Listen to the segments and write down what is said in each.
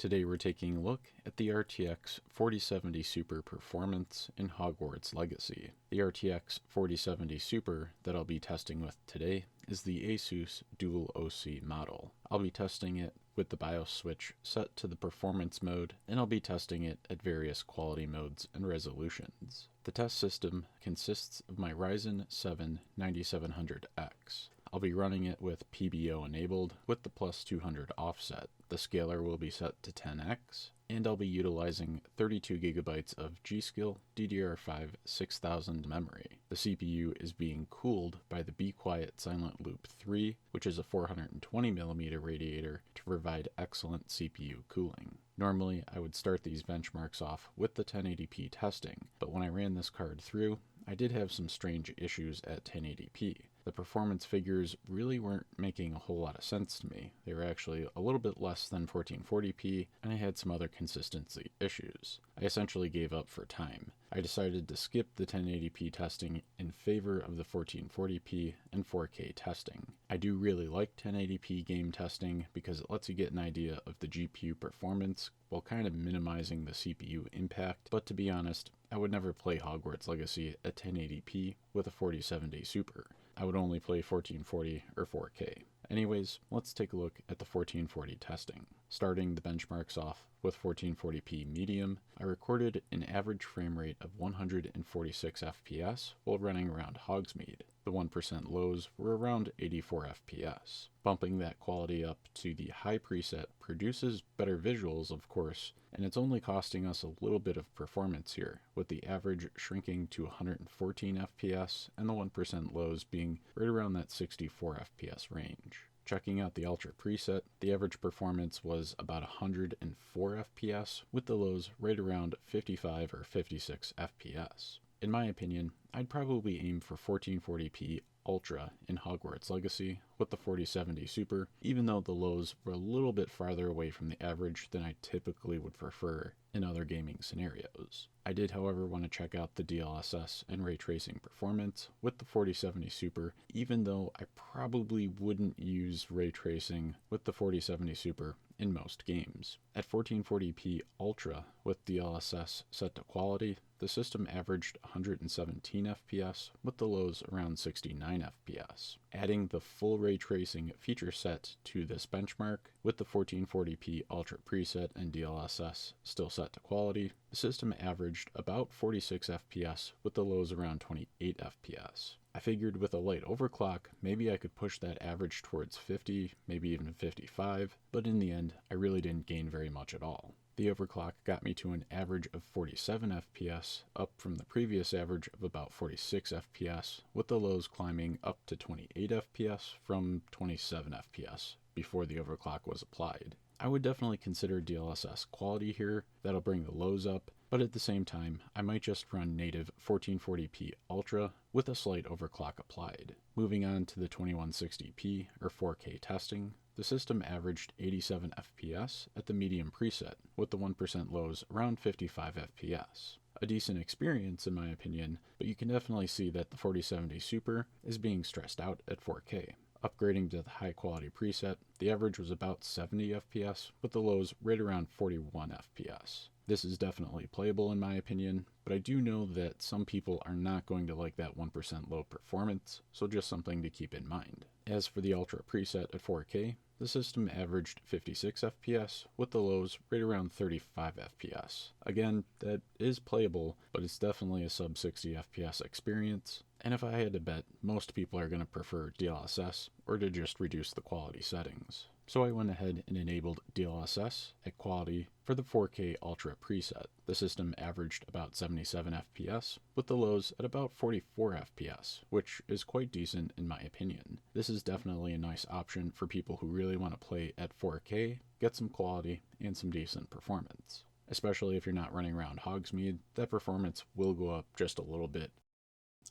Today we're taking a look at the RTX 4070 Super performance in Hogwarts Legacy. The RTX 4070 Super that I'll be testing with today is the Asus Dual OC model. I'll be testing it with the BIOS switch set to the performance mode, and I'll be testing it at various quality modes and resolutions. The test system consists of my Ryzen 7 9700X. I'll be running it with PBO enabled with the +200 offset. The scaler will be set to 10x, and I'll be utilizing 32 gigabytes of G.Skill DDR5 6000 memory. The CPU is being cooled by the Be Quiet Silent Loop 3, which is a 420mm radiator to provide excellent CPU cooling. Normally, I would start these benchmarks off with the 1080p testing, but when I ran this card through, I did have some strange issues at 1080p. The performance figures really weren't making a whole lot of sense to me. They were actually a little bit less than 1440p, and I had some other consistency issues. I essentially gave up for time. I decided to skip the 1080p testing in favor of the 1440p and 4K testing. I do really like 1080p game testing because it lets you get an idea of the GPU performance while kind of minimizing the CPU impact, but to be honest, I would never play Hogwarts Legacy at 1080p with a 4070 Super. I would only play 1440 or 4K. Anyways, let's take a look at the 1440 testing. Starting the benchmarks off with 1440p medium, I recorded an average frame rate of 146 FPS while running around Hogsmeade. The 1% lows were around 84 FPS. Bumping that quality up to the high preset produces better visuals, of course, and it's only costing us a little bit of performance here, with the average shrinking to 114 FPS and the 1% lows being right around that 64 FPS range. Checking out the Ultra preset, the average performance was about 104 FPS, with the lows right around 55 or 56 FPS. In my opinion, I'd probably aim for 1440p Ultra in Hogwarts Legacy with the 4070 Super, even though the lows were a little bit farther away from the average than I typically would prefer in other gaming scenarios. I did, however, want to check out the DLSS and ray tracing performance with the 4070 Super, even though I probably wouldn't use ray tracing with the 4070 Super in most games. At 1440p Ultra with DLSS set to quality, the system averaged 117 FPS with the lows around 69 FPS. Adding the full ray tracing feature set to this benchmark with the 1440p Ultra preset and DLSS still set to quality, the system averaged about 46 FPS with the lows around 28 FPS. I figured with a light overclock, maybe I could push that average towards 50, maybe even 55, but in the end, I really didn't gain very much at all. The overclock got me to an average of 47 FPS, up from the previous average of about 46 FPS, with the lows climbing up to 28 FPS from 27 FPS before the overclock was applied. I would definitely consider DLSS quality here, that'll bring the lows up, but at the same time, I might just run native 1440p Ultra with a slight overclock applied. Moving on to the 2160p or 4K testing, the system averaged 87 FPS at the medium preset, with the 1% lows around 55 FPS. A decent experience in my opinion, but you can definitely see that the 4070 Super is being stressed out at 4K. Upgrading to the high quality preset, the average was about 70 FPS, with the lows right around 41 FPS. This is definitely playable in my opinion, but I do know that some people are not going to like that 1% low performance, so just something to keep in mind. As for the Ultra preset at 4K, the system averaged 56 FPS, with the lows right around 35 FPS. Again, that is playable, but it's definitely a sub 60 FPS experience, and if I had to bet, most people are going to prefer DLSS or to just reduce the quality settings. So I went ahead and enabled DLSS at quality for the 4K Ultra preset. The system averaged about 77 FPS, with the lows at about 44 FPS, which is quite decent in my opinion. This is definitely a nice option for people who really want to play at 4K, get some quality, and some decent performance. Especially if you're not running around Hogsmeade, that performance will go up just a little bit.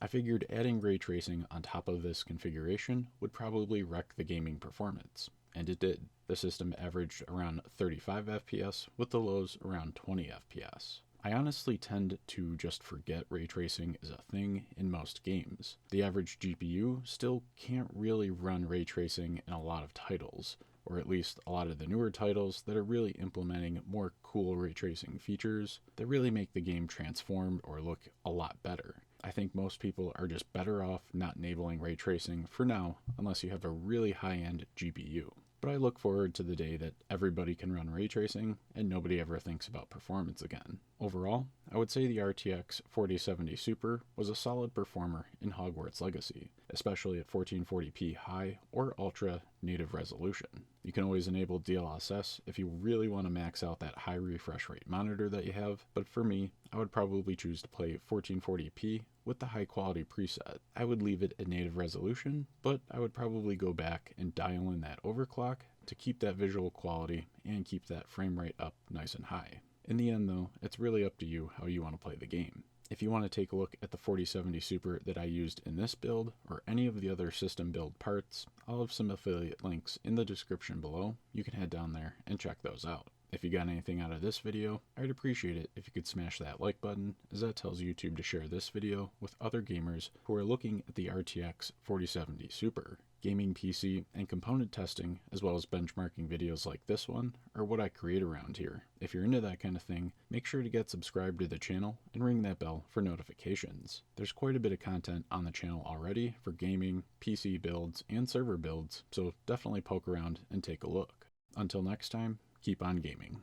I figured adding ray tracing on top of this configuration would probably wreck the gaming performance. And it did. The system averaged around 35 FPS, with the lows around 20 FPS. I honestly tend to just forget ray tracing is a thing in most games. The average GPU still can't really run ray tracing in a lot of titles, or at least a lot of the newer titles that are really implementing more cool ray tracing features that really make the game transformed or look a lot better. I think most people are just better off not enabling ray tracing for now, unless you have a really high-end GPU. But I look forward to the day that everybody can run ray tracing and nobody ever thinks about performance again. Overall, I would say the RTX 4070 Super was a solid performer in Hogwarts Legacy, especially at 1440p high or ultra native resolution. You can always enable DLSS if you really want to max out that high refresh rate monitor that you have, but for me, I would probably choose to play 1440p with the high quality preset. I would leave it at native resolution, but I would probably go back and dial in that overclock to keep that visual quality and keep that frame rate up nice and high. In the end though, it's really up to you how you want to play the game. If you want to take a look at the 4070 Super that I used in this build, or any of the other system build parts, I'll have some affiliate links in the description below. You can head down there and check those out. If you got anything out of this video, I'd appreciate it if you could smash that like button, as that tells YouTube to share this video with other gamers who are looking at the RTX 4070 Super. Gaming PC and component testing, as well as benchmarking videos like this one, are what I create around here. If you're into that kind of thing, make sure to get subscribed to the channel and ring that bell for notifications. There's quite a bit of content on the channel already for gaming, PC builds, and server builds, so definitely poke around and take a look. Until next time, keep on gaming.